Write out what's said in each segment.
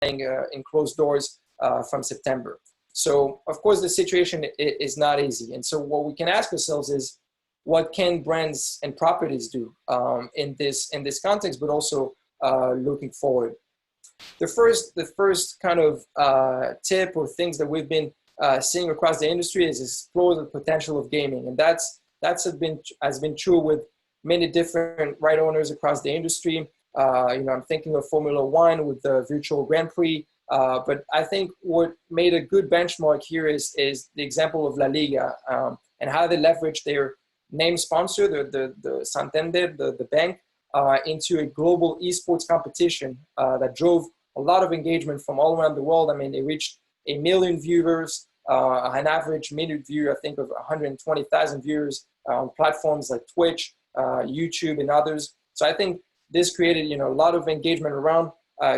in closed doors from September. So, of course, the situation is not easy. And so what we can ask ourselves is, what can brands and properties do in this context, but also looking forward? The first kind of tip or things that we've been seeing across the industry is explore the potential of gaming, and has been true with many different right owners across the industry. I'm thinking of Formula One with the virtual Grand Prix, but I think what made a good benchmark here is the example of La Liga and how they leverage their name sponsor, the Santander, the bank, into a global esports competition that drove a lot of engagement from all around the world. I mean, they reached 1 million viewers, an average minute view, I think, of 120,000 viewers on platforms like Twitch, YouTube, and others. So I think this created, a lot of engagement around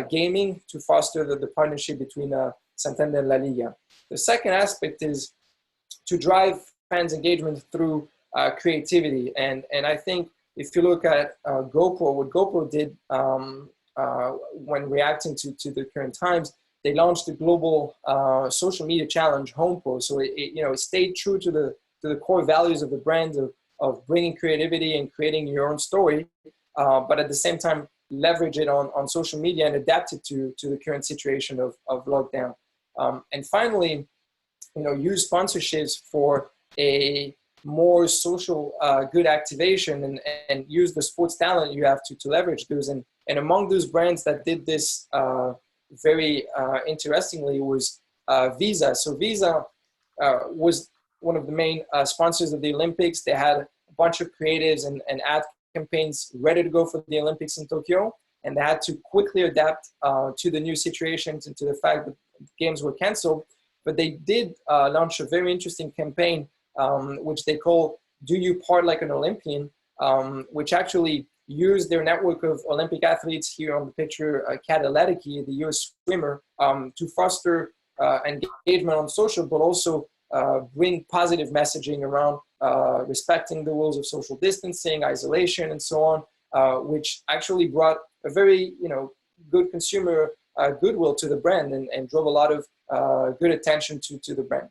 gaming to foster the partnership between Santander and La Liga. The second aspect is to drive fans' engagement through creativity. And I think if you look at GoPro, what GoPro did when reacting to the current times, they launched the global social media challenge HomePro. So it stayed true to the core values of the brand of bringing creativity and creating your own story, but at the same time leverage it on social media and adapt it to the current situation of lockdown. And finally, use sponsorships for a more social good activation and use the sports talent you have to leverage those. And among those brands that did this very interestingly was Visa. So Visa was one of the main sponsors of the Olympics. They had a bunch of creatives and ad campaigns ready to go for the Olympics in Tokyo, and they had to quickly adapt to the new situations and to the fact that games were canceled. But they did launch a very interesting campaign, which they call "Do You Part Like an Olympian," which actually used their network of Olympic athletes here on the picture, Kat Aletiki, the US swimmer, to foster engagement on social, but also bring positive messaging around respecting the rules of social distancing, isolation, and so on, which actually brought a very good consumer goodwill to the brand and drove a lot of good attention to the brand.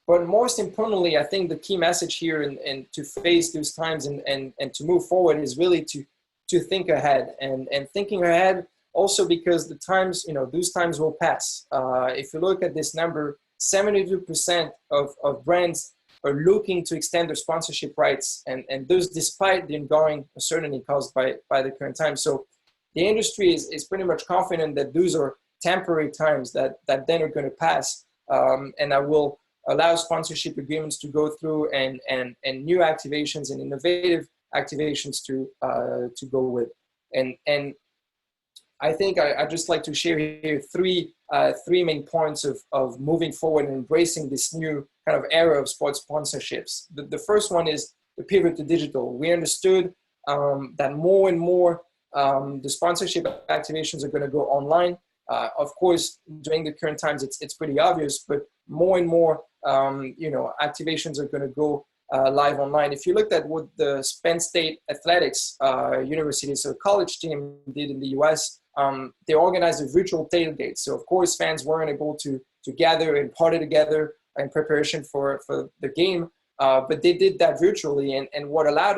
But most importantly, I think the key message here and to face those times and to move forward is really to think ahead and thinking ahead also because the times, those times will pass. If you look at this number, 72% of brands are looking to extend their sponsorship rights and those despite the ongoing uncertainty caused by the current time. So the industry is pretty much confident that those are temporary times that then are going to pass and that will allow sponsorship agreements to go through and new activations and innovative activations to go with. And I think I'd just like to share here three main points of moving forward and embracing this new kind of era of sports sponsorships. The first one is the pivot to digital. We understood that more and more the sponsorship activations are going to go online. Of course, during the current times, it's pretty obvious, but more and more, activations are going to go live online. If you looked at what the Penn State Athletics University, so college team did in the US, they organized a virtual tailgate. So of course, fans weren't able to gather and party together in preparation for the game, but they did that virtually. And what allowed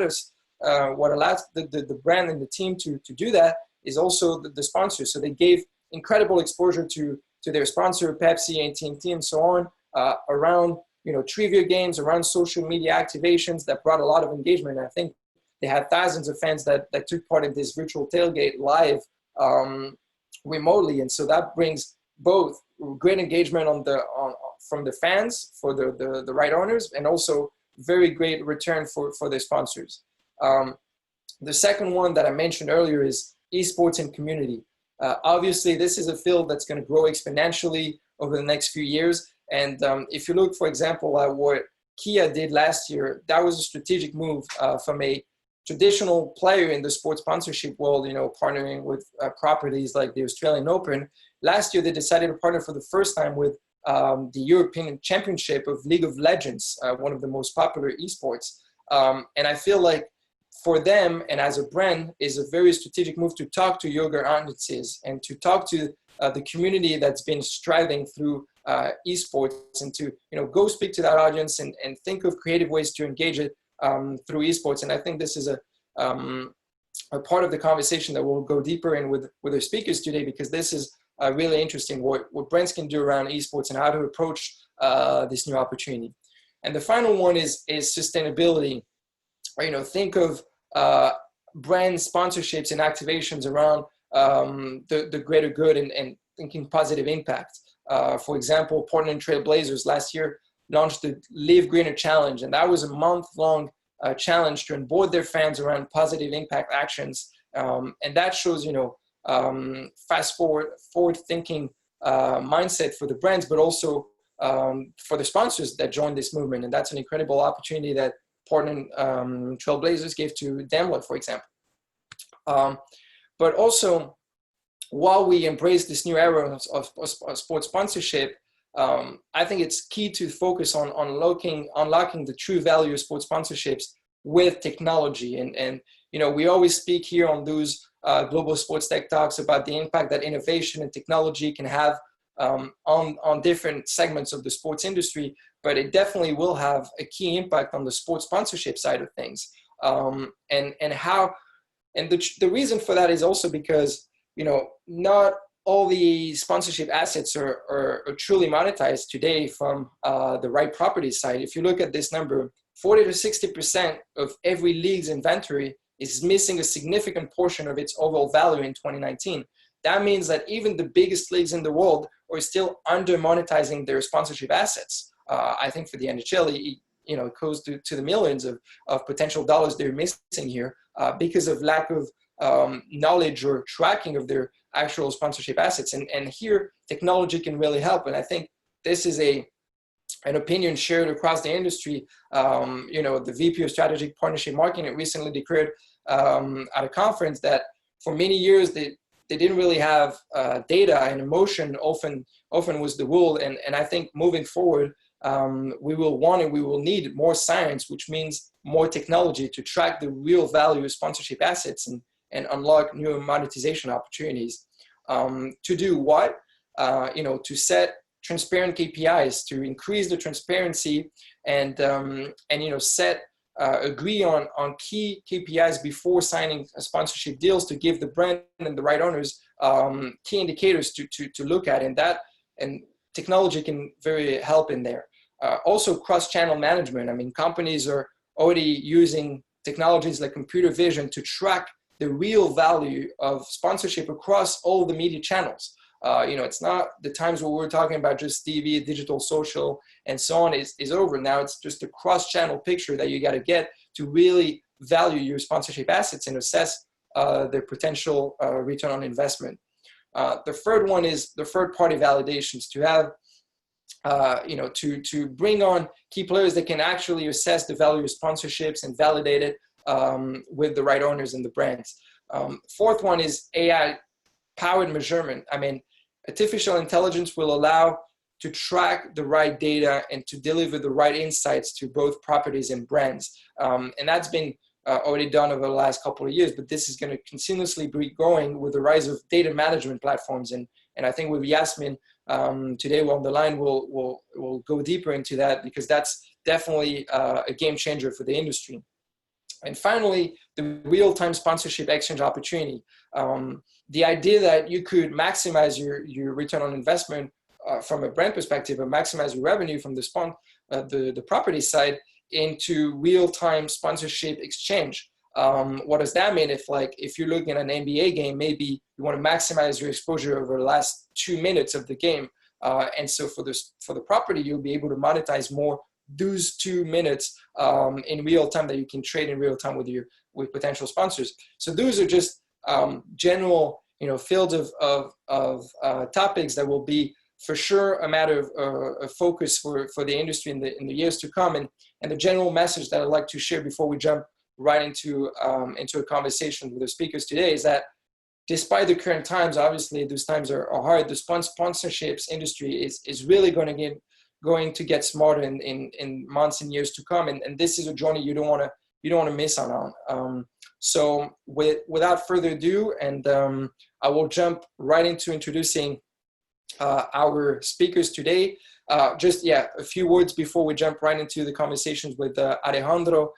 the brand and the team to do that is also the sponsors. So they gave incredible exposure to their sponsor, Pepsi, AT&T, and so on, around trivia games, around social media activations that brought a lot of engagement. And I think they had thousands of fans that took part in this virtual tailgate live remotely, and so that brings both great engagement from the fans for the right owners, and also very great return for the sponsors. The second one that I mentioned earlier is esports and community. Obviously, this is a field that's going to grow exponentially over the next few years. And if you look, for example, at what Kia did last year, that was a strategic move from a traditional player in the sports sponsorship world, partnering with properties like the Australian Open. Last year, they decided to partner for the first time with the European Championship of League of Legends, one of the most popular esports. And I feel like for them and as a brand is a very strategic move to talk to younger audiences and to talk to the community that's been striving through esports, and to go speak to that audience and think of creative ways to engage it through esports. And I think this is a part of the conversation that we'll go deeper in with our speakers today, because this is really interesting what brands can do around esports and how to approach this new opportunity. And the final one is sustainability. Think of brand sponsorships and activations around the greater good and thinking positive impact. For example, Portland Trail Blazers last year launched the Live Greener Challenge, and that was a month-long challenge to onboard their fans around positive impact actions. And that shows, forward-thinking mindset for the brands, but also for the sponsors that joined this movement. And that's an incredible opportunity that Portland Trail Blazers gave to Daimler, for example. But also, while we embrace this new era of sports sponsorship, I think it's key to focus on unlocking the true value of sports sponsorships with technology. And we always speak here on those global sports tech talks about the impact that innovation and technology can have on different segments of the sports industry, but it definitely will have a key impact on the sports sponsorship side of things. And the reason for that is also because not all the sponsorship assets are truly monetized today from the right property side. If you look at this number, 40 to 60% of every league's inventory is missing a significant portion of its overall value in 2019. That means that even the biggest leagues in the world are still under monetizing their sponsorship assets. I think for the NHL, it goes to the millions of potential dollars they're missing here because of lack of knowledge or tracking of their actual sponsorship assets. And here, technology can really help. And I think this is an opinion shared across the industry. The VP of Strategic Partnership Marketing recently declared at a conference that for many years they didn't really have data, and emotion often was the rule. And I think moving forward, we will need more science, which means more technology to track the real value of sponsorship assets and unlock new monetization opportunities. To do what? To set transparent KPIs, to increase the transparency and agree on key KPIs before signing sponsorship deals, to give the brand and the right owners key indicators to look at, and technology can very help in there. Also, cross-channel management. I mean, companies are already using technologies like computer vision to track the real value of sponsorship across all the media channels. It's not the times where we're talking about just TV, digital, social, and so on is over. Now it's just a cross-channel picture that you got to get to really value your sponsorship assets and assess their potential return on investment. The third one is the third-party validations, to have to bring on key players that can actually assess the value of sponsorships and validate it with the right owners and the brands. Fourth one is AI-powered measurement. I mean, artificial intelligence will allow to track the right data and to deliver the right insights to both properties and brands. And that's been already done over the last couple of years, but this is going to continuously be growing with the rise of data management platforms. And I think with Yasmin today on the line, we'll go deeper into that, because that's definitely a game changer for the industry. And finally, the real-time sponsorship exchange opportunity. The idea that you could maximize your return on investment from a brand perspective, or maximize your revenue from the property side into real-time sponsorship exchange. What does that mean? If you're looking at an NBA game, maybe you want to maximize your exposure over the last 2 minutes of the game. And so for the property, you'll be able to monetize more those 2 minutes in real time that you can trade in real time with potential sponsors. So those are just general fields of topics that will be for sure a matter of focus for the industry in the years to come. And the general message that I'd like to share before we jump right into a conversation with the speakers today is that despite the current times, obviously those times are hard, the sponsorships industry is really going to get smarter in months and years to come. And this is a journey you don't want to you don't want to miss out on. So without further ado, and I will jump right into introducing our speakers today. Just a few words before we jump right into the conversations with Alejandro.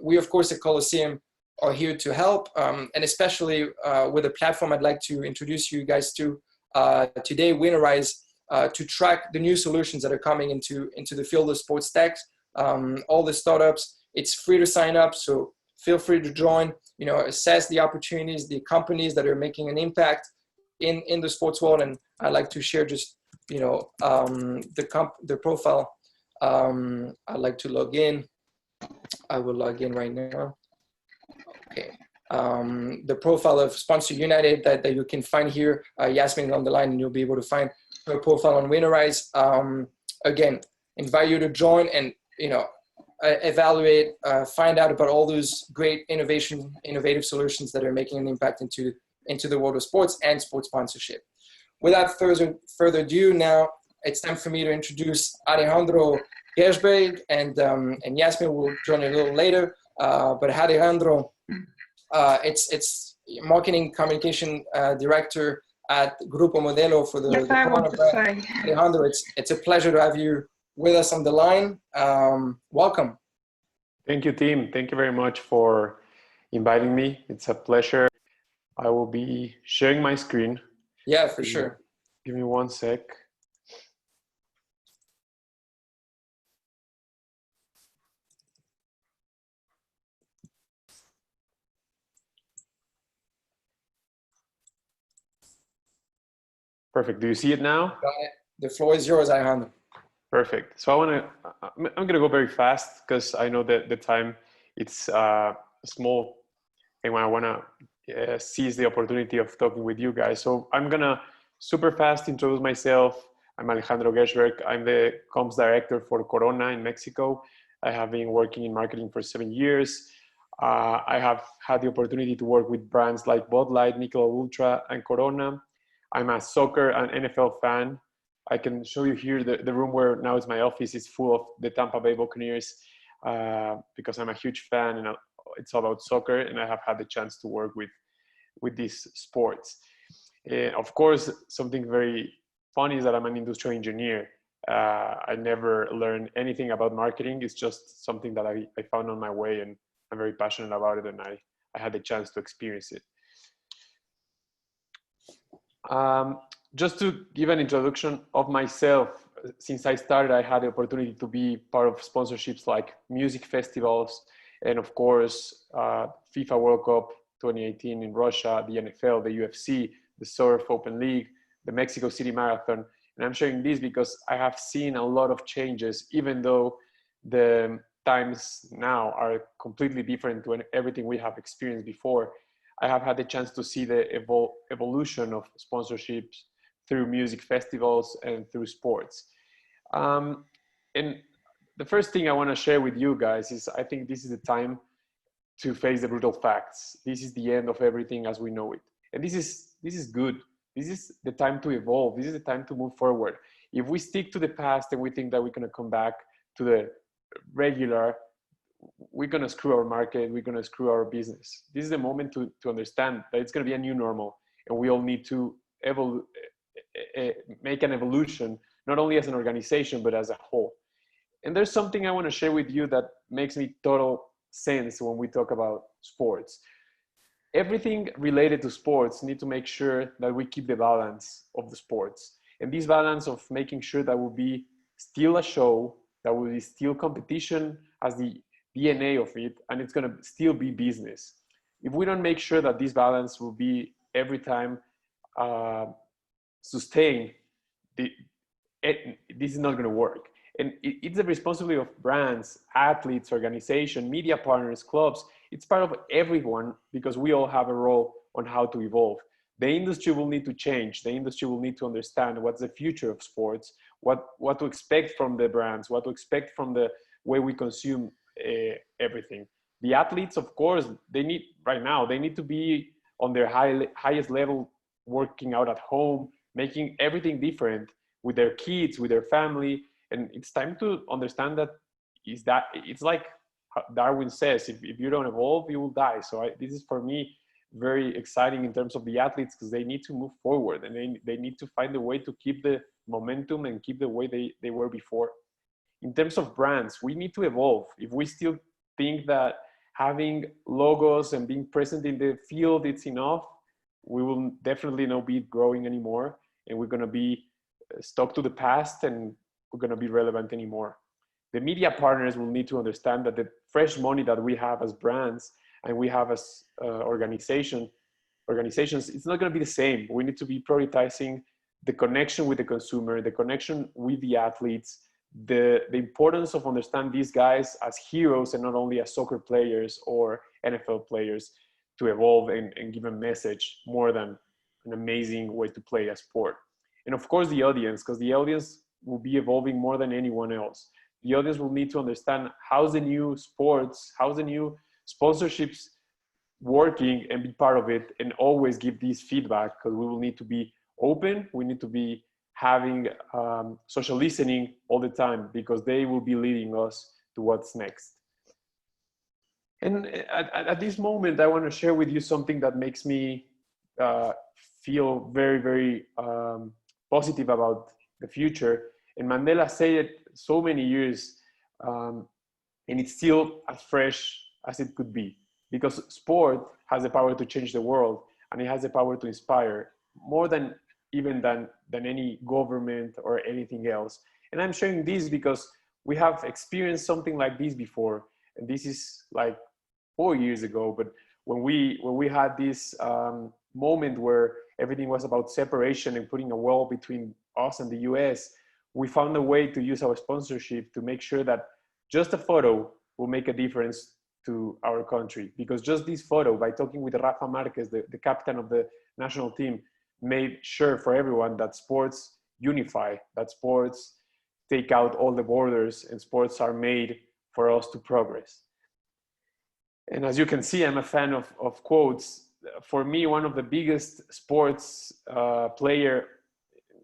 We, of course, at Colosseum are here to help, and especially with a platform I'd like to introduce you guys to today, Winterize, to track the new solutions that are coming into the field of sports tech. All the startups, it's free to sign up, so feel free to join, assess the opportunities, the companies that are making an impact in the sports world. And I'd like to share just, the profile. I'd like to log in. I will log in right now. Okay. The profile of Sponsor United that you can find here. Yasmin on the line, and you'll be able to find her profile on Winterize. Again, invite you to join and, evaluate, find out about all those great innovative solutions that are making an impact into the world of sports and sports sponsorship. Without further ado, now it's time for me to introduce Alejandro Gershberg, and Yasmin will join a little later. But Alejandro, it's marketing communication director at Grupo Modelo for the Corona brand. Alejandro, it's a pleasure to have you with us on the line. Welcome. Thank you, team. Thank you very much for inviting me. It's a pleasure. I will be sharing my screen. Yeah, for sure. Give me one sec. Perfect. Do you see it now? Got it. The floor is yours, Alejandro. Perfect. So I'm going to go very fast because I know that the time it's small, and I want to seize the opportunity of talking with you guys. So I'm going to super fast introduce myself. I'm Alejandro Gershberg. I'm the comms director for Corona in Mexico. I have been working in marketing for 7 years. I have had the opportunity to work with brands like Bud Light, Michelob Ultra, and Corona. I'm a soccer and NFL fan. I can show you here the room where now is my office is full of the Tampa Bay Buccaneers because I'm a huge fan, and it's all about soccer, and I have had the chance to work with these sports. Of course, something very funny is that I'm an industrial engineer. I never learned anything about marketing. It's just something that I found on my way, and I'm very passionate about it, and I had the chance to experience it. Just to give an introduction of myself, since I started, I had the opportunity to be part of sponsorships like music festivals, and of course, FIFA World Cup 2018 in Russia, the NFL, the UFC, the Surf Open League, the Mexico City Marathon. And I'm sharing this because I have seen a lot of changes, even though the times now are completely different to everything we have experienced before. I have had the chance to see the evolution of sponsorships through music festivals and through sports. And the first thing I want to share with you guys is I think this is the time to face the brutal facts. This is the end of everything as we know it. And this is good. This is the time to evolve. This is the time to move forward. If we stick to the past and we think that we're going to come back to the regular, we're going to screw our market, we're going to screw our business. This is the moment to understand that it's going to be a new normal, and we all need to make an evolution, not only as an organization, but as a whole. And there's something I want to share with you that makes me total sense when we talk about sports. Everything related to sports need to make sure that we keep the balance of the sports. And this balance of making sure that will be still a show, that will be still competition as the DNA of it, and it's going to still be business. If we don't make sure that this balance will be every time sustained, this is not going to work. And it's the responsibility of brands, athletes, organizations, media partners, clubs. It's part of everyone because we all have a role on how to evolve. The industry will need to change. The industry will need to understand what's the future of sports, what to expect from the brands, what to expect from the way we consume everything. The athletes, of course, they need to be on their highest level, working out at home, making everything different with their kids, with their family. And it's time to understand that it's like Darwin says, if you don't evolve, you will die. So this is for me very exciting in terms of the athletes, because they need to move forward, and they need to find a way to keep the momentum and keep the way they were before. In terms of brands, we need to evolve. If we still think that having logos and being present in the field, it's enough, we will definitely not be growing anymore, and we're going to be stuck to the past, and we're going to be relevant anymore. The media partners will need to understand that the fresh money that we have as brands and we have as organizations, it's not going to be the same. We need to be prioritizing the connection with the consumer, the connection with the athletes, the importance of understand these guys as heroes and not only as soccer players or NFL players, to evolve and give a message more than an amazing way to play a sport. And of course the audience, because the audience will be evolving more than anyone else. The audience will need to understand how's the new sports, how's the new sponsorships working, and be part of it, and always give these feedback, because we will need to be open. We need to be having social listening all the time, because they will be leading us to what's next. And at this moment, I want to share with you something that makes me feel very, very positive about the future. And Mandela said it so many years, and it's still as fresh as it could be, because sport has the power to change the world, and it has the power to inspire more than even than any government or anything else. And I'm sharing this because we have experienced something like this before, and this is like 4 years ago. But when we had this moment where everything was about separation and putting a wall between us and the US, we found a way to use our sponsorship to make sure that just a photo will make a difference to our country. Because just this photo, by talking with Rafa Marquez, the captain of the national team, made sure for everyone that sports unify, that sports take out all the borders, and sports are made for us to progress. And as you can see, I'm a fan of quotes. For me, one of the biggest sports player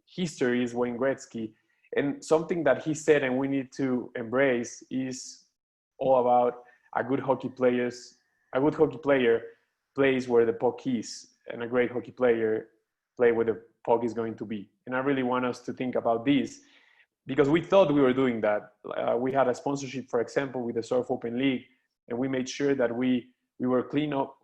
history is Wayne Gretzky. And something that he said, and we need to embrace, is all about a good hockey player plays where the puck is, and a great hockey player play where the puck is going to be. And I really want us to think about this, because we thought we were doing that. We had a sponsorship, for example, with the Surf Open League, and we made sure that we were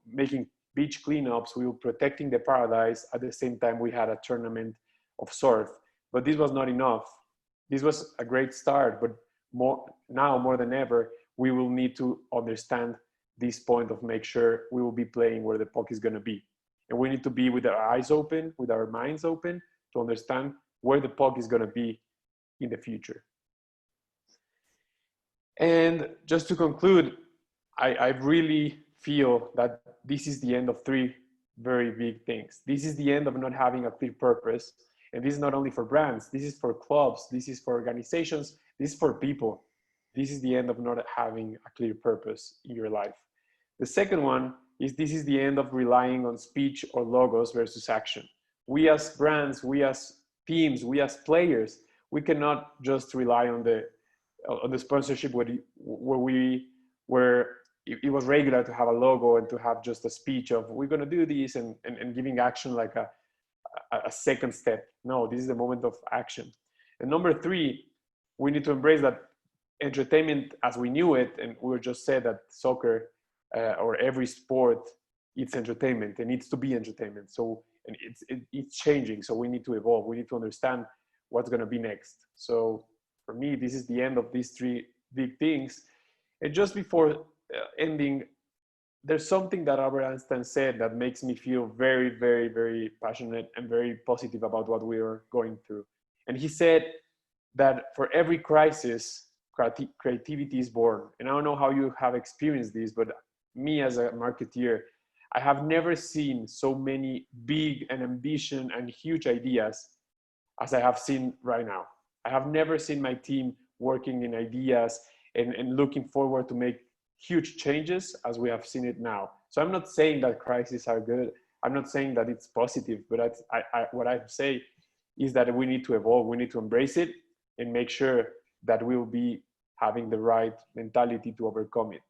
making beach cleanups, we were protecting the paradise. At the same time, we had a tournament of surf. But this was not enough. This was a great start, but now more than ever, we will need to understand this point of make sure we will be playing where the puck is going to be. And we need to be with our eyes open, with our minds open, to understand where the puck is going to be in the future. And just to conclude, I really feel that this is the end of 3 very big things. This is the end of not having a clear purpose. And this is not only for brands, this is for clubs, this is for organizations, this is for people. This is the end of not having a clear purpose in your life. The second one is this is the end of relying on speech or logos versus action. We as brands, we as teams, we as players, we cannot just rely on the sponsorship where it was regular to have a logo and to have just a speech of we're going to do this and giving action like a second step. No, this is the moment of action. And number 3, we need to embrace that entertainment as we knew it, and we just said that soccer or every sport, it's entertainment. It needs to be entertainment. So, and it's changing. So we need to evolve. We need to understand what's going to be next. So for me, this is the end of these 3 big things. And just before ending, there's something that Albert Einstein said that makes me feel very, very, very passionate and very positive about what we are going through. And he said that for every crisis, creativity is born. And I don't know how you have experienced this, but me as a marketeer, I have never seen so many big and ambition and huge ideas as I have seen right now. I have never seen my team working in ideas and looking forward to make huge changes as we have seen it now. So I'm not saying that crises are good. I'm not saying that it's positive, but what I say is that we need to evolve. We need to embrace it and make sure that we will be having the right mentality to overcome it.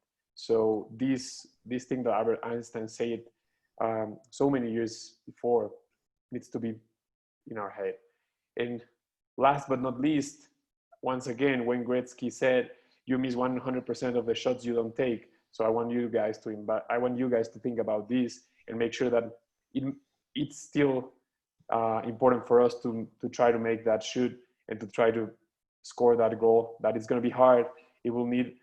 So this thing that Albert Einstein said so many years before needs to be in our head. And last but not least, once again, Wayne Gretzky said, "You miss 100% of the shots you don't take." So I want you guys to think about this and make sure that it's still important for us to try to make that shoot and to try to score that goal. That it's going to be hard. It will need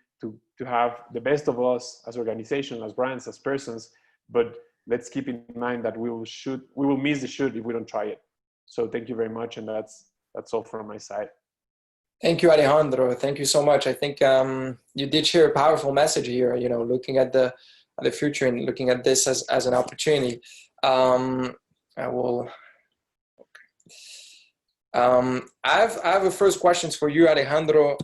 to have the best of us as organizations, as brands, as persons. But let's keep in mind that we will miss the shoot if we don't try it. So thank you very much, and that's all from my side. Thank you, Alejandro. Thank you so much. I think you did share a powerful message here, you know, looking at the future and looking at this as an opportunity. I will. I have a first questions for you, Alejandro.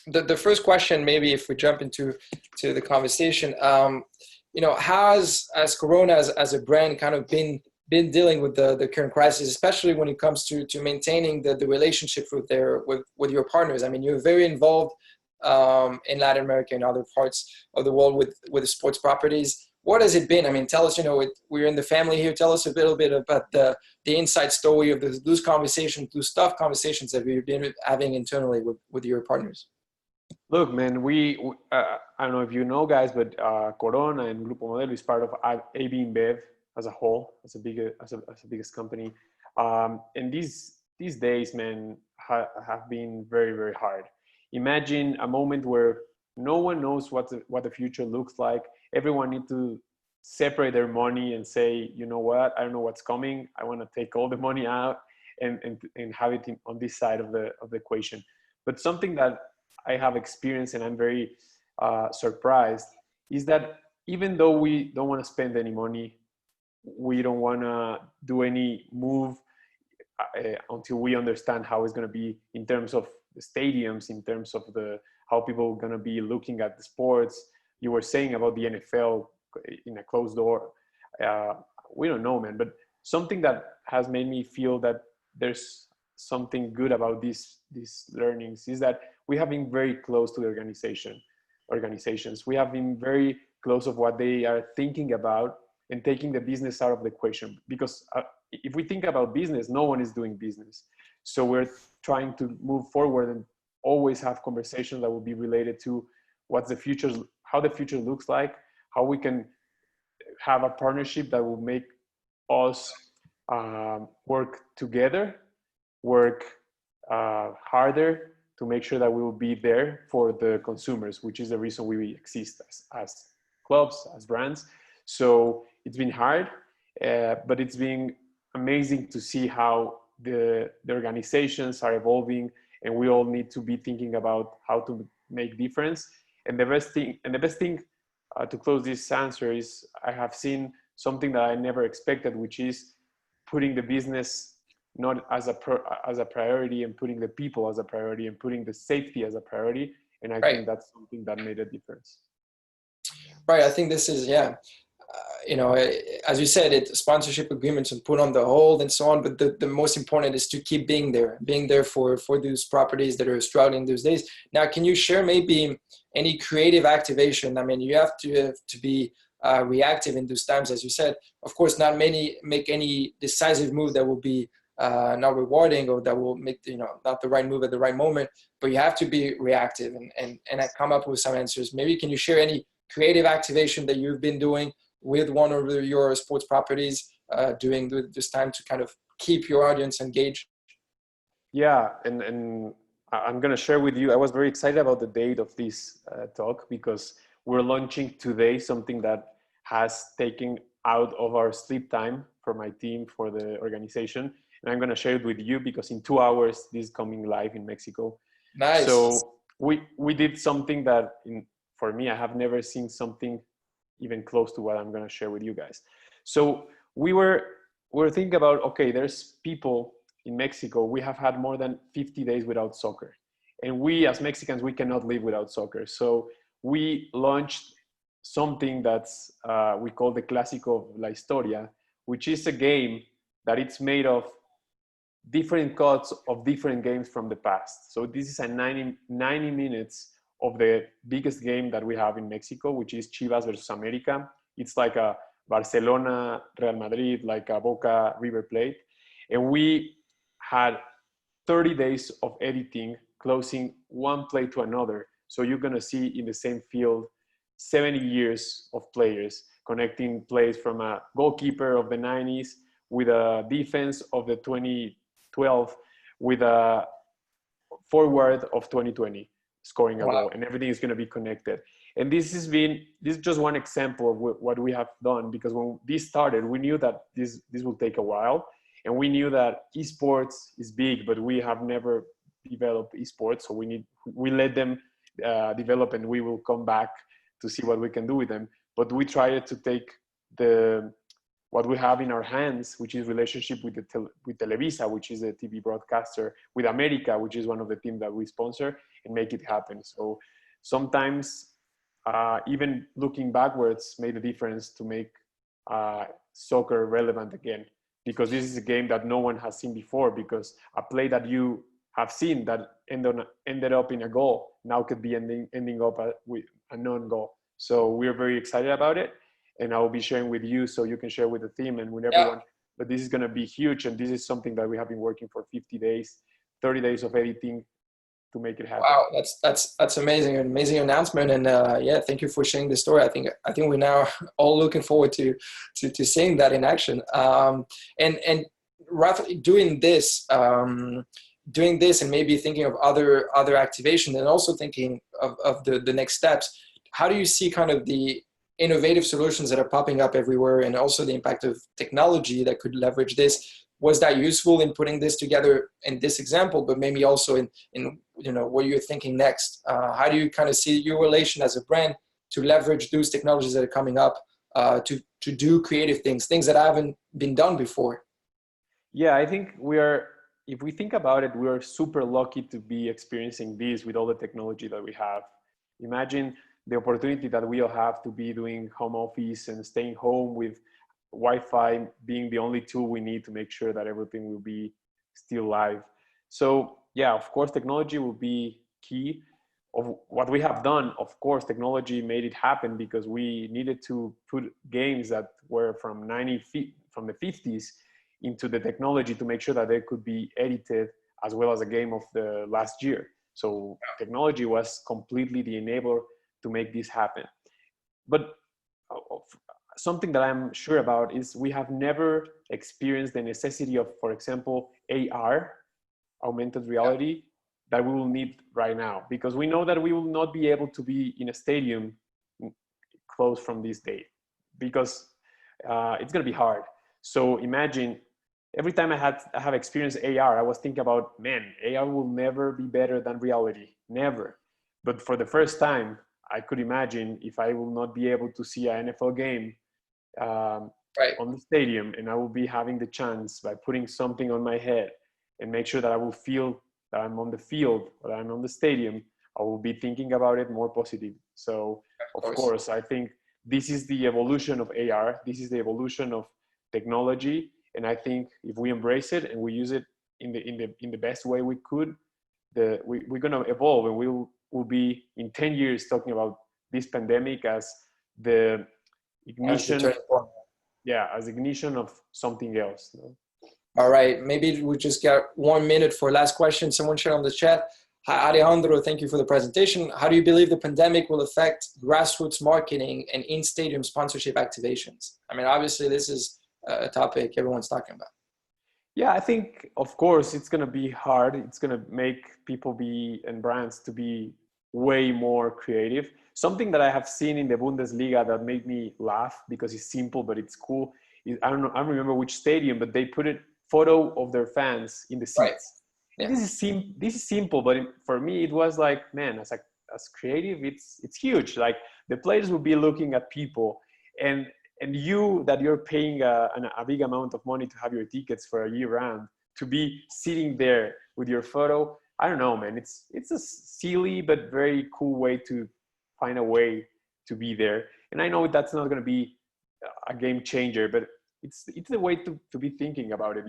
The first question, maybe if we jump into the conversation, you know, how has Corona as a brand kind of been dealing with the current crisis, especially when it comes to maintaining the relationship with your partners? I mean, you're very involved in Latin America and other parts of the world with the sports properties. What has it been? I mean, tell us, you know, we're in the family here. Tell us a little bit about the inside story of those conversations, those tough conversations that we've been having internally with your partners. Look, man, I don't know if you know, guys, but Corona and Grupo Modelo is part of AB InBev as a whole, as a biggest company. And these days, man, have been very, very hard. Imagine a moment where no one knows what the future looks like. Everyone needs to separate their money and say, you know what, I don't know what's coming. I want to take all the money out and have it on this side of the equation. But something that I have experienced and I'm very surprised is that even though we don't want to spend any money, we don't want to do any move until we understand how it's going to be in terms of the stadiums, in terms of how people are going to be looking at the sports. You were saying about the NFL in a closed door. We don't know, man, but something that has made me feel that there's something good about these learnings is that we have been very close to the organizations. We have been very close of what they are thinking about and taking the business out of the equation. Because if we think about business, no one is doing business. So we're trying to move forward and always have conversations that will be related to what's the future, how the future looks like, how we can have a partnership that will make us work together, work harder to make sure that we will be there for the consumers, which is the reason we exist as clubs, as brands. So it's been hard, but it's been amazing to see how the organizations are evolving, and we all need to be thinking about how to make difference. And the best thing to close this answer is I have seen something that I never expected, which is putting the business not as a priority and putting the people as a priority and putting the safety as a priority. And I think that's something that made a difference. Right. I think this is, you know, as you said, sponsorship agreements are put on the hold and so on. But the most important is to keep being there for those properties that are struggling those days. Now, can you share maybe any creative activation? I mean, you have to be reactive in those times, as you said. Of course, not many make any decisive move that will be not rewarding or that will make, you know, not the right move at the right moment. But you have to be reactive and come up with some answers. Maybe can you share any creative activation that you've been doing with one of your sports properties during this time to kind of keep your audience engaged? Yeah, and I'm going to share with you, I was very excited about the date of this talk because we're launching today something that has taken out of our sleep time for my team, for the organization. And I'm going to share it with you because in 2 hours, this is coming live in Mexico. Nice. So we did something that, for me, I have never seen something even close to what I'm going to share with you guys. So we were thinking about, okay, there's people in Mexico, we have had more than 50 days without soccer. And we as Mexicans, we cannot live without soccer. So we launched something that's, we call the Clásico of la Historia, which is a game that it's made of different cuts of different games from the past. So this is a 90 minutes of the biggest game that we have in Mexico, which is Chivas versus America. It's like a Barcelona, Real Madrid, like a Boca, River Plate. And we had 30 days of editing, closing one play to another. So you're going to see in the same field 70 years of players connecting plays from a goalkeeper of the 90s with a defense of the 2012 with a forward of 2020 scoring a goal, and everything is going to be connected. And this is just one example of what we have done, because when this started, we knew that this will take a while, and we knew that esports is big, but we have never developed esports, so we let them develop, and we will come back to see what we can do with them. But we tried to take what we have in our hands, which is relationship with Televisa, which is a TV broadcaster, with America, which is one of the teams that we sponsor, and make it happen. So sometimes even looking backwards made a difference to make soccer relevant again, because this is a game that no one has seen before, because a play that you have seen that ended up in a goal now could be ending up with a non-goal. So we're very excited about it. And I will be sharing with you so you can share with the team and with everyone. But this is going to be huge. And this is something that we have been working for 50 days, 30 days of editing to make it happen. Wow, that's amazing. An amazing announcement. And thank you for sharing the story. I think we're now all looking forward to seeing that in action. And roughly doing this and maybe thinking of other activation, and also thinking of the next steps. How do you see kind of the innovative solutions that are popping up everywhere, and also the impact of technology that could leverage this? Was that useful in putting this together in this example, but maybe also in what you're thinking next? How do you kind of see your relation as a brand to leverage those technologies that are coming up to do creative things that haven't been done before? Yeah, I think if we think about it, we are super lucky to be experiencing this with all the technology that we have. Imagine the opportunity that we'll have to be doing home office and staying home with Wi-Fi being the only tool we need to make sure that everything will be still live. So yeah, of course, technology will be key. Of what we have done, of course, technology made it happen, because we needed to put games that were from the 50s into the technology to make sure that they could be edited, as well as a game of the last year. So technology was completely the enabler to make this happen. But something that I'm sure about is we have never experienced the necessity of, for example, AR, augmented reality, that we will need right now, because we know that we will not be able to be in a stadium close from this date, because it's going to be hard. So imagine every time I have experienced AR, I was thinking about, man, AR will never be better than reality, never. But for the first time, I could imagine if I will not be able to see an NFL game on the stadium, and I will be having the chance by putting something on my head and make sure that I will feel that I'm on the field or I'm on the stadium, I will be thinking about it more positive. So of course, I think this is the evolution of AR. This is the evolution of technology. And I think if we embrace it and we use it in the best way we could, we're going to evolve, and we'll be in 10 years talking about this pandemic as the ignition, as ignition of something else. All right, maybe we just got 1 minute for last question. Someone shared on the chat. Hi, Alejandro, thank you for the presentation. How do you believe the pandemic will affect grassroots marketing and in-stadium sponsorship activations? I mean, obviously this is a topic everyone's talking about. Yeah, I think, of course, it's going to be hard. It's going to make people and brands to be way more creative. Something that I have seen in the Bundesliga that made me laugh, because it's simple, but it's cool. I don't remember which stadium, but they put a photo of their fans in the seats. Yeah. This is simple, but for me, it was like, man, as creative, it's huge. Like, the players will be looking at people, and you're paying a big amount of money to have your tickets for a year round, to be sitting there with your photo. I don't know, man. It's a silly but very cool way to find a way to be there. And I know that's not going to be a game changer, but it's a way to be thinking about it.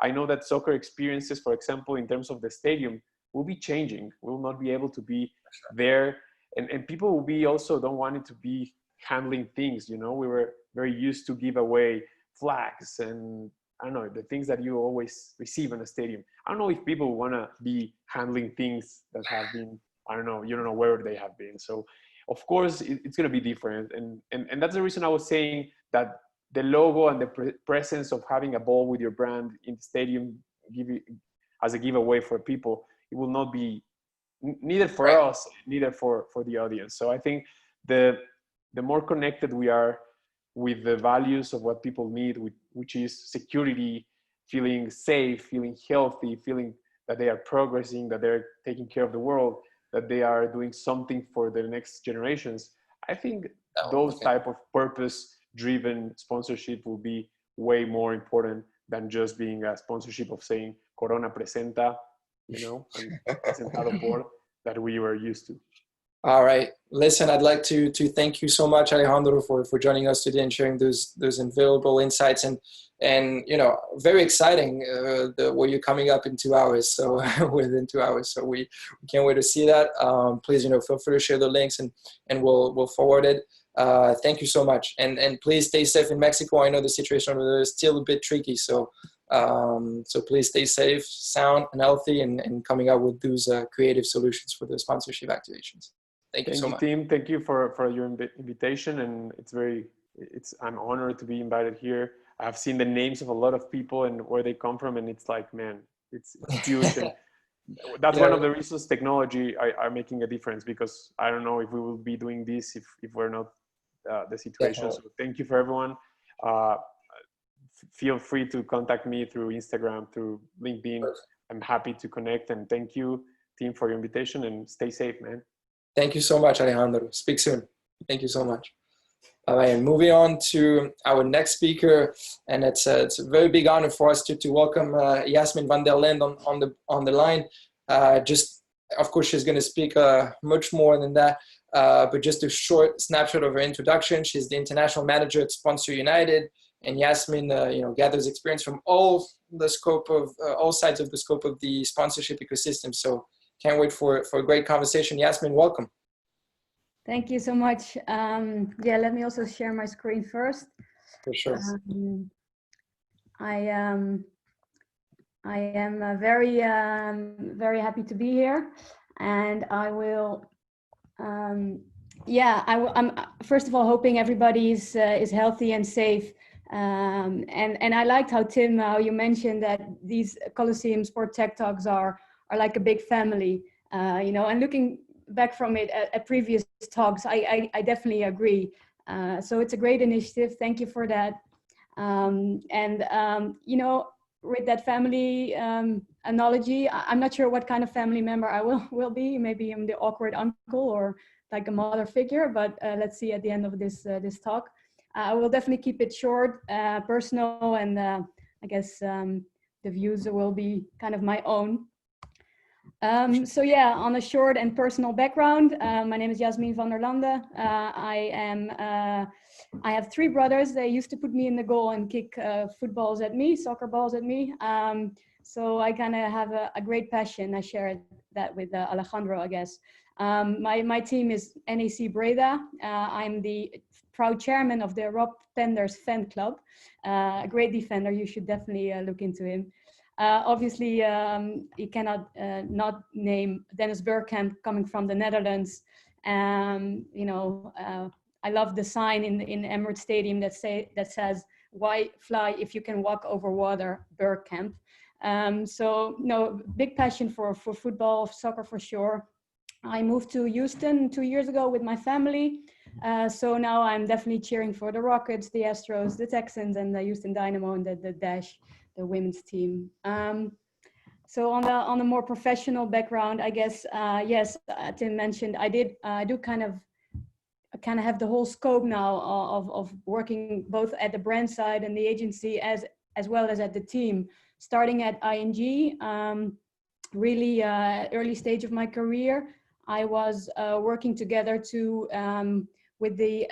I know that soccer experiences, for example, in terms of the stadium, will be changing. We'll not be able to be there, and people will be also don't want it to be handling things. You know, we were very used to give away flags and I don't know, the things that you always receive in a stadium. I don't know if people want to be handling things that have been, I don't know, you don't know where they have been. So of course it's going to be different. And that's the reason I was saying that the logo and the presence of having a ball with your brand in the stadium give you, as a giveaway for people, it will not be neither for us, neither for the audience. So I think the more connected we are with the values of what people need, which is security, feeling safe, feeling healthy, feeling that they are progressing, that they're taking care of the world, that they are doing something for the next generations. I think those type of purpose-driven sponsorship will be way more important than just being a sponsorship of saying Corona presenta, you know, and presentado por that we were used to. All right. Listen, I'd like to thank you so much, Alejandro, for joining us today and sharing those invaluable insights and you know, very exciting where you're coming up in 2 hours. So within 2 hours. So we can't wait to see that. Please, you know, feel free to share the links and we'll forward it. Thank you so much. And please stay safe in Mexico. I know the situation over there is still a bit tricky. So please stay safe, sound, and healthy, and coming up with those creative solutions for the sponsorship activations. Thank you so much. Team. Thank you for your invitation, and I'm honored to be invited here. I've seen the names of a lot of people and where they come from, and it's like, man, it's huge. And that's one of the reasons technology are making a difference, because I don't know if we will be doing this if we're not the situation. So thank you for everyone. Feel free to contact me through Instagram, through LinkedIn. I'm happy to connect, and thank you, team, for your invitation, and stay safe, man. Thank you so much, Alejandro. Speak soon. Thank you so much. All right, and moving on to our next speaker, and it's a very big honor for us to welcome Yasmin van der Linde on the line. Just, of course, she's going to speak much more than that, but just a short snapshot of her introduction. She's the international manager at Sponsor United, and Yasmin, you know, gathers experience from all sides of the scope of the sponsorship ecosystem. So can't wait for a great conversation. Yasmin, welcome. Thank you so much. Yeah, let me also share my screen first. For sure. I am very happy to be here, and I will. I'm first of all hoping everybody is healthy and safe. And I liked how Tim, how you mentioned that these Colosseum Sport Tech Talks are like a big family, you know, and looking back from it at previous talks, I definitely agree. So it's a great initiative. Thank you for that. You know, with that family analogy, I'm not sure what kind of family member I will be. Maybe I'm the awkward uncle or like a mother figure, but let's see at the end of this talk. I will definitely keep it short, personal, and I guess the views will be kind of my own. So yeah, on a short and personal background, my name is Yasmin van der Linde. I have 3 brothers. They used to put me in the goal and kick soccer balls at me. So I kind of have a great passion. I share that with Alejandro, I guess. My team is NAC Breda. I'm the proud chairman of the Rob Penders fan club. A great defender. You should definitely look into him. Obviously, you cannot not name Dennis Bergkamp coming from the Netherlands. You know, I love the sign in Emirates Stadium that says, "Why fly if you can walk over water, Bergkamp?" So, no, big passion for football, soccer for sure. I moved to Houston 2 years ago with my family. So now I'm definitely cheering for the Rockets, the Astros, the Texans, and the Houston Dynamo, and the Dash, the women's team. So on a more professional background, I guess, yes, Tim mentioned, I do kind of have the whole scope now of working both at the brand side and the agency as well as at the team. Starting at ING, really early stage of my career, I was working together with the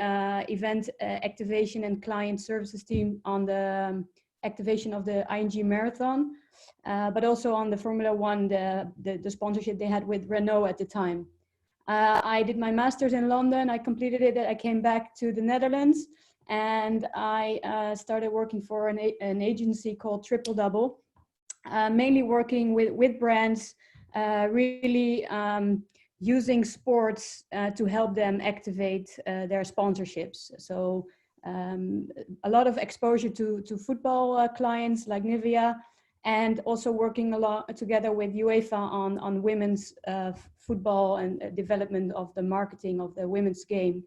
event activation and client services team on the activation of the ING Marathon. but also on the Formula One, the sponsorship they had with Renault at the time. I did my master's in London. I completed it. I came back to the Netherlands, and I started working for an agency called Triple Double, mainly working with brands, really using sports to help them activate their sponsorships. So a lot of exposure to football clients like Nivea, and also working a lot together with UEFA on women's football and development of the marketing of the women's game.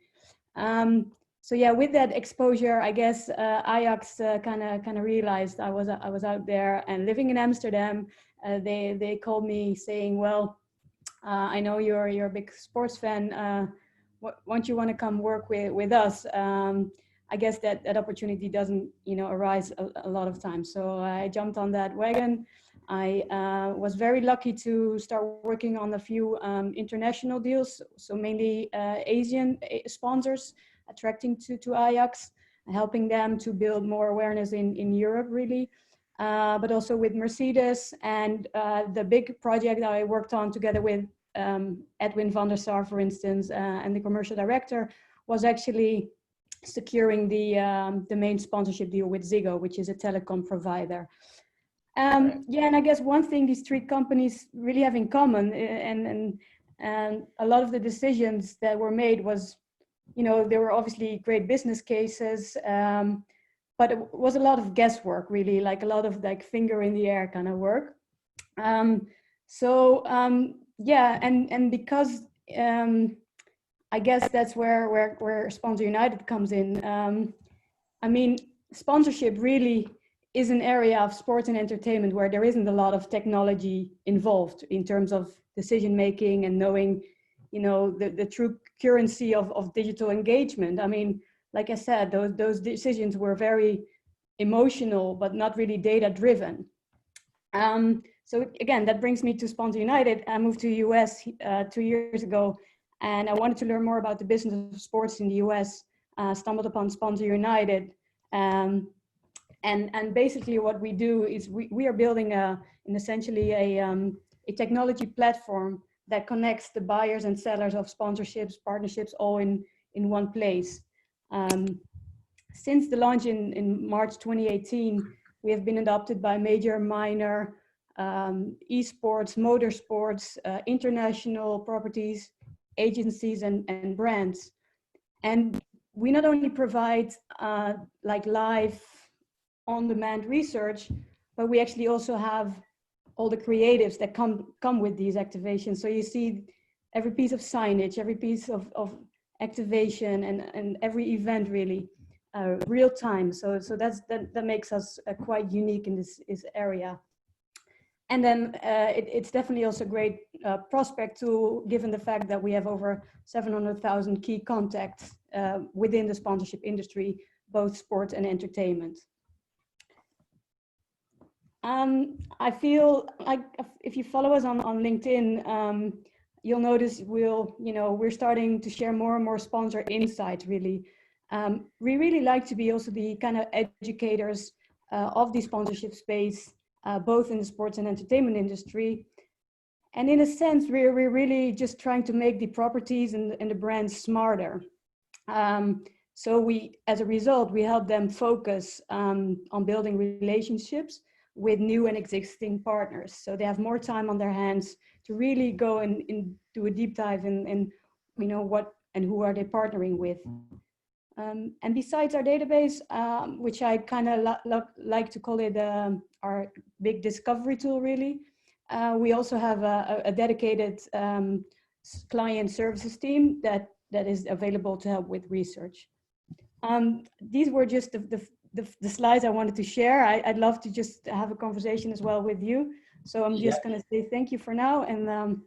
So yeah, with that exposure, I guess Ajax kind of realized I was out there and living in Amsterdam. They called me saying, well, I know you're a big sports fan. Won't you want to come work with us? I guess that opportunity doesn't, arise a lot of times. So I jumped on that wagon. I was very lucky to start working on a few international deals. So mainly Asian sponsors attracting to Ajax, helping them to build more awareness in Europe, really. But also with Mercedes, and the big project that I worked on together with Edwin van der Sar, for instance, and the commercial director, was actually securing the main sponsorship deal with Ziggo, which is a telecom provider. Yeah, and I guess one thing these three companies really have in common, and a lot of the decisions that were made was, there were obviously great business cases, but it was a lot of guesswork, really, like a lot of finger in the air kind of work. Yeah, and because I guess that's where Sponsor United comes in. I mean, sponsorship really is an area of sports and entertainment where there isn't a lot of technology involved in terms of decision making and knowing, the true currency of digital engagement. I mean, like I said, those decisions were very emotional, but not really data driven. So again, that brings me to Sponsor United. I moved to the US 2 years ago, and I wanted to learn more about the business of sports in the US. Stumbled upon Sponsor United. And basically what we do is we are building essentially a technology platform that connects the buyers and sellers of sponsorships, partnerships, all in one place. Since the launch in March 2018, we have been adopted by major, minor, esports, motorsports, international properties, agencies, and brands. And we not only provide live on-demand research, but we actually also have all the creatives that come with these activations. So you see every piece of signage, every piece of activation, and every event really real time. So that makes us quite unique in this area. And then it's definitely also a great prospect tool, given the fact that we have over 700,000 key contacts within the sponsorship industry, both sports and entertainment. I feel like if you follow us on LinkedIn, you'll notice we're starting to share more and more sponsor insights, really. We really like to be also the kind of educators of the sponsorship space, both in the sports and entertainment industry. And in a sense, we're really just trying to make the properties and the brands smarter. So as a result, we help them focus on building relationships with new and existing partners. So they have more time on their hands to really go and do a deep dive in what and who are they partnering with. And besides our database, which I kind of like to call it our big discovery tool, really, we also have a dedicated client services team that is available to help with research. These were just the slides I wanted to share. I'd love to just have a conversation as well with you. So I'm just going to say thank you for now, and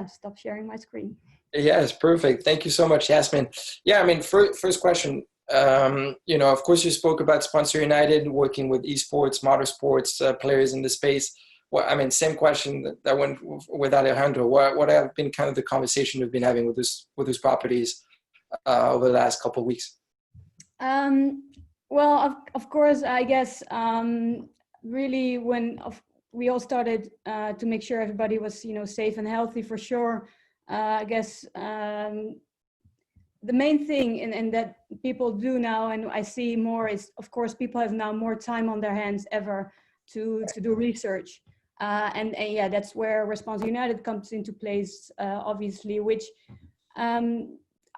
stop sharing my screen. Yes, perfect. Thank you so much, Yasmin. Yeah, I mean, first question, of course you spoke about Sponsor United, working with esports, motorsports players in the space. Well, I mean, same question that went with Alejandro. What have been kind of the conversation we've been having with these properties over the last couple of weeks? Well, of course, I guess really we all started to make sure everybody was, safe and healthy for sure. I guess the main thing and that people do now, and I see more, is of course people have now more time on their hands ever to do research. And yeah, that's where Response United comes into place, obviously, which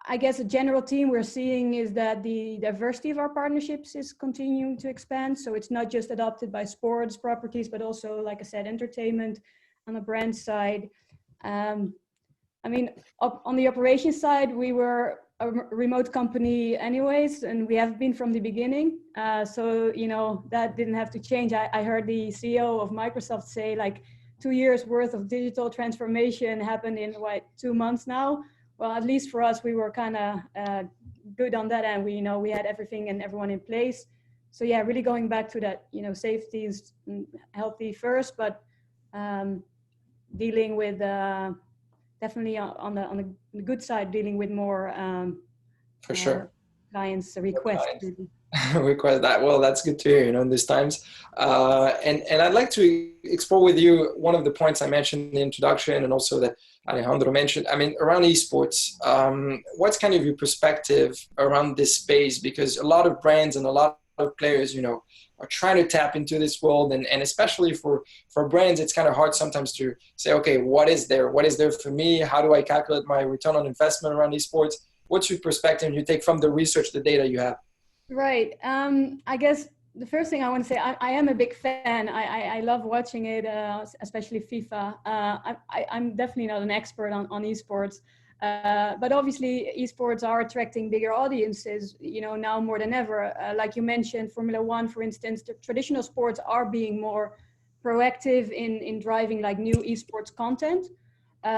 I guess a general theme we're seeing is that the diversity of our partnerships is continuing to expand. So it's not just adopted by sports properties, but also, like I said, entertainment on the brand side. I mean, on the operations side, we were a remote company anyways, and we have been from the beginning. So, that didn't have to change. I heard the CEO of Microsoft say like 2 years worth of digital transformation happened in 2 months now. Well, at least for us, we were kind of good on that end. We had everything and everyone in place. So yeah, really going back to that, safety is healthy first, but dealing with definitely on the good side, dealing with more For sure. clients' requests. Request that. Well, that's good to hear, in these times. And I'd like to explore with you one of the points I mentioned in the introduction, and also that Alejandro mentioned. I mean, around esports, what's kind of your perspective around this space? Because a lot of brands and a lot of players, are trying to tap into this world, and especially for brands, it's kind of hard sometimes to say, okay, what is there for me? How do I calculate my return on investment around esports? What's your perspective you take from the research, the data you have? Right. I guess the first thing I want to say, I am a big fan. I love watching it, especially FIFA. I'm definitely not an expert on esports, but obviously esports are attracting bigger audiences, now more than ever. Like you mentioned, Formula One, for instance, the traditional sports are being more proactive in driving like new esports content.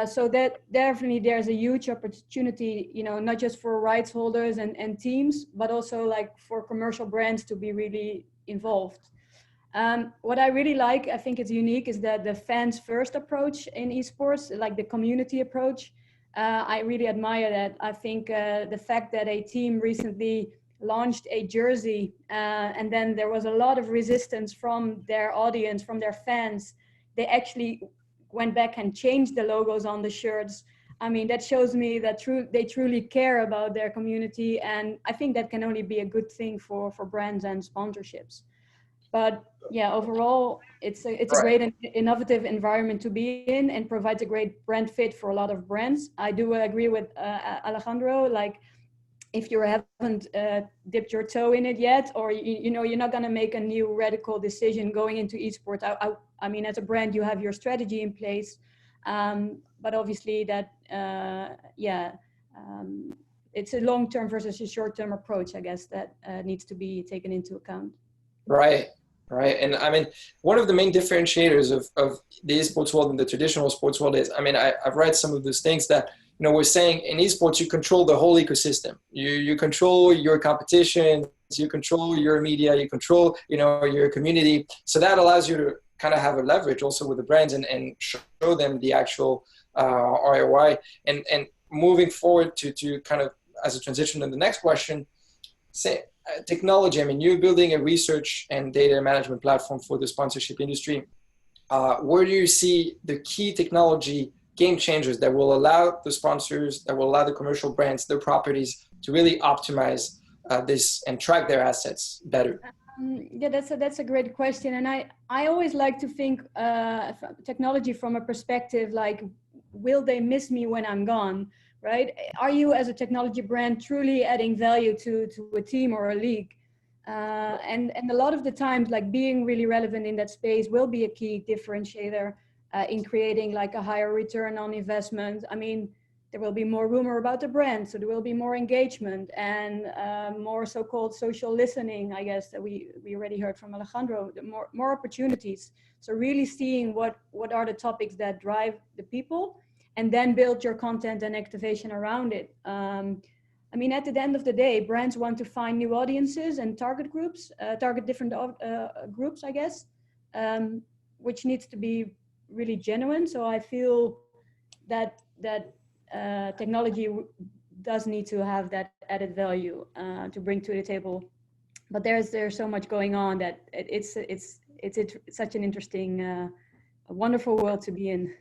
So that definitely there's a huge opportunity, not just for rights holders and teams, but also like for commercial brands to be really involved. What I really like, I think it's unique, is that the fans first approach in esports, like the community approach. I really admire that. I think the fact that a team recently launched a jersey and then there was a lot of resistance from their audience, from their fans. They actually went back and changed the logos on the shirts. I mean, that shows me that they truly care about their community. And I think that can only be a good thing for brands and sponsorships. But yeah, overall, it's a great and innovative environment to be in, and provides a great brand fit for a lot of brands. I do agree with Alejandro, like if you haven't dipped your toe in it yet, or you're not going to make a new radical decision going into esports. I mean, as a brand, you have your strategy in place, but obviously that it's a long-term versus a short-term approach, I guess, that needs to be taken into account. Right. And I mean, one of the main differentiators of the esports world and the traditional sports world is, I mean, I've read some of those things that, we're saying in esports, you control the whole ecosystem. You control your competition, you control your media, you control, your community. So that allows you to kind of have a leverage also with the brands and show them the actual ROI. And moving forward to kind of as a transition to the next question, say technology. I mean, you're building a research and data management platform for the sponsorship industry. Where do you see the key technology game changers that will allow the sponsors, that will allow the commercial brands, their properties to really optimize this and track their assets better? Yeah, that's a great question. And I always like to think technology from a perspective like, will they miss me when I'm gone, right? Are you as a technology brand truly adding value to a team or a league? And a lot of the times, like being really relevant in that space will be a key differentiator in creating like a higher return on investment. I mean, there will be more rumor about the brand, so there will be more engagement and more so-called social listening, I guess, that we already heard from Alejandro, more opportunities. So really seeing what are the topics that drive the people, and then build your content and activation around it. I mean, at the end of the day, brands want to find new audiences and target groups, target different groups, I guess, which needs to be really genuine. So I feel that technology does need to have that added value to bring to the table. But there's so much going on that it's such an interesting a wonderful world to be in.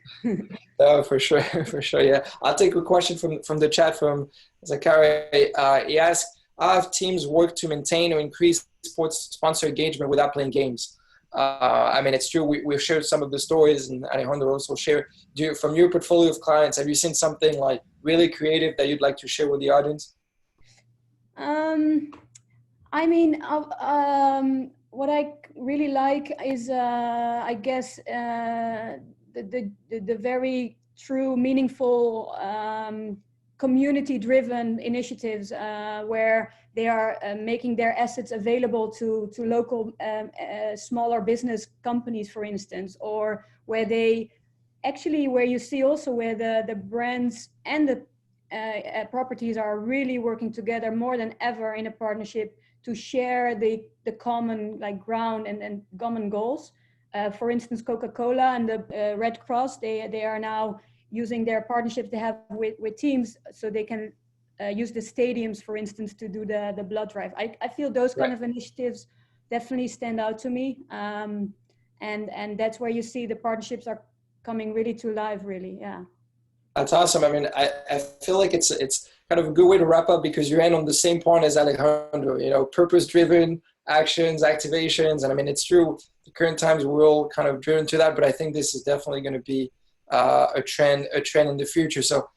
Oh, for sure, for sure. Yeah, I'll take a question from the chat from Zakari. He asked, "How have teams worked to maintain or increase sports sponsor engagement without playing games?" I mean, it's true. We've shared some of the stories, and Alejandro also shared. From your portfolio of clients, have you seen something like really creative that you'd like to share with the audience? I mean, what I really like is, I guess, the very true, meaningful, community-driven initiatives where they are making their assets available to local smaller business companies, for instance, or where they actually, where you see also where the brands and the properties are really working together more than ever in a partnership to share the common like ground and common goals. For instance, Coca-Cola and the Red Cross, they are now using their partnerships they have with teams so they can use the stadiums, for instance, to do the blood drive. I feel those kind of initiatives definitely stand out to me. And that's where you see the partnerships are coming really to life, really, yeah. That's awesome. I mean, I feel like it's kind of a good way to wrap up because you end on the same point as Alejandro, you know, purpose-driven actions, activations. And I mean, it's true, the current times we're all kind of driven to that, but I think this is definitely going to be a trend in the future. So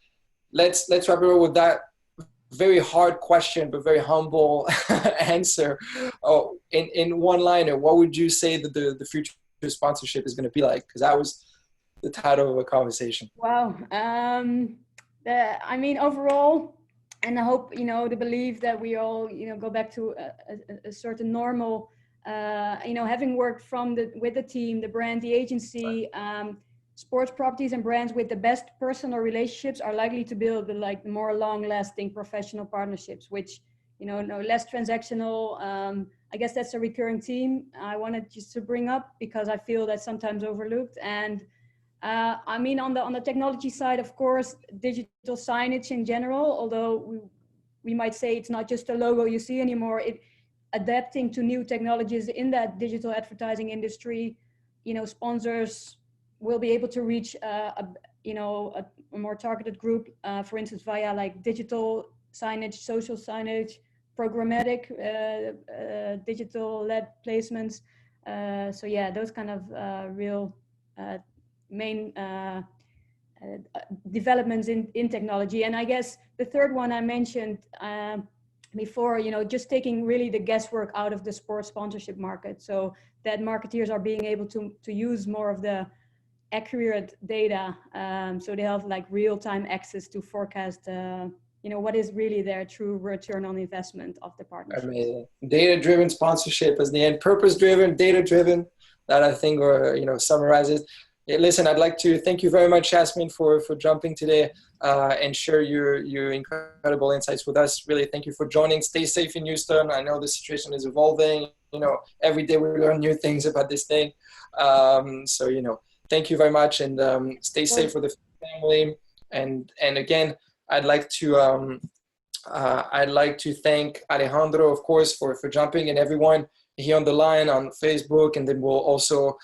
let's wrap it up with that very hard question, but very humble answer. Oh, in one liner, what would you say that the future sponsorship is going to be like? Because that was the title of a conversation. Wow. I mean, overall, and I hope, you know, to believe that we all, you know, go back to a certain normal, you know, having worked with the team, the brand, the agency, sports properties and brands with the best personal relationships are likely to build like more long-lasting professional partnerships, which, you know, no less transactional. I guess that's a recurring theme I wanted just to bring up because I feel that's sometimes overlooked. And I mean, on the technology side, of course, digital signage in general, although we might say it's not just a logo you see anymore, adapting to new technologies in that digital advertising industry, you know, sponsors will be able to reach a more targeted group, for instance, via like digital signage, social signage, programmatic digital led placements. So yeah, those kind of real main developments in technology. And I guess the third one I mentioned before, you know, just taking really the guesswork out of the sports sponsorship market, so that marketeers are being able to use more of the accurate data, so they have like real-time access to forecast you know, what is really their true return on investment of the partnership. Amazing. Data-driven sponsorship is the end. Purpose-driven, data-driven. That I think, or you know, summarizes. Hey, listen, I'd like to thank you very much, Jasmine, for jumping today and share your incredible insights with us. Really, thank you for joining. Stay safe in Houston. I know the situation is evolving. You know, every day we learn new things about this thing. So, you know, thank you very much, and stay safe with the family. And again, I'd like to thank Alejandro, of course, for jumping, and everyone here on the line on Facebook, and then we'll also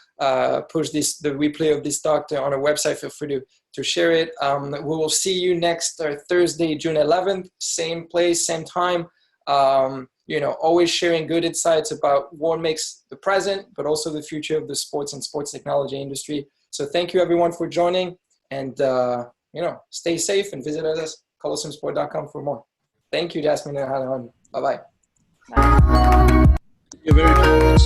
push the replay of this talk on our website. Feel free to share it. We will see you next Thursday, June 11th, same place, same time. You know, always sharing good insights about what makes the present, but also the future of the sports and sports technology industry. So thank you everyone for joining, and you know, stay safe and visit us, colossumsport.com for more. Thank you, Jasmine and Alejandro. Bye-bye. Bye. Thank you very much.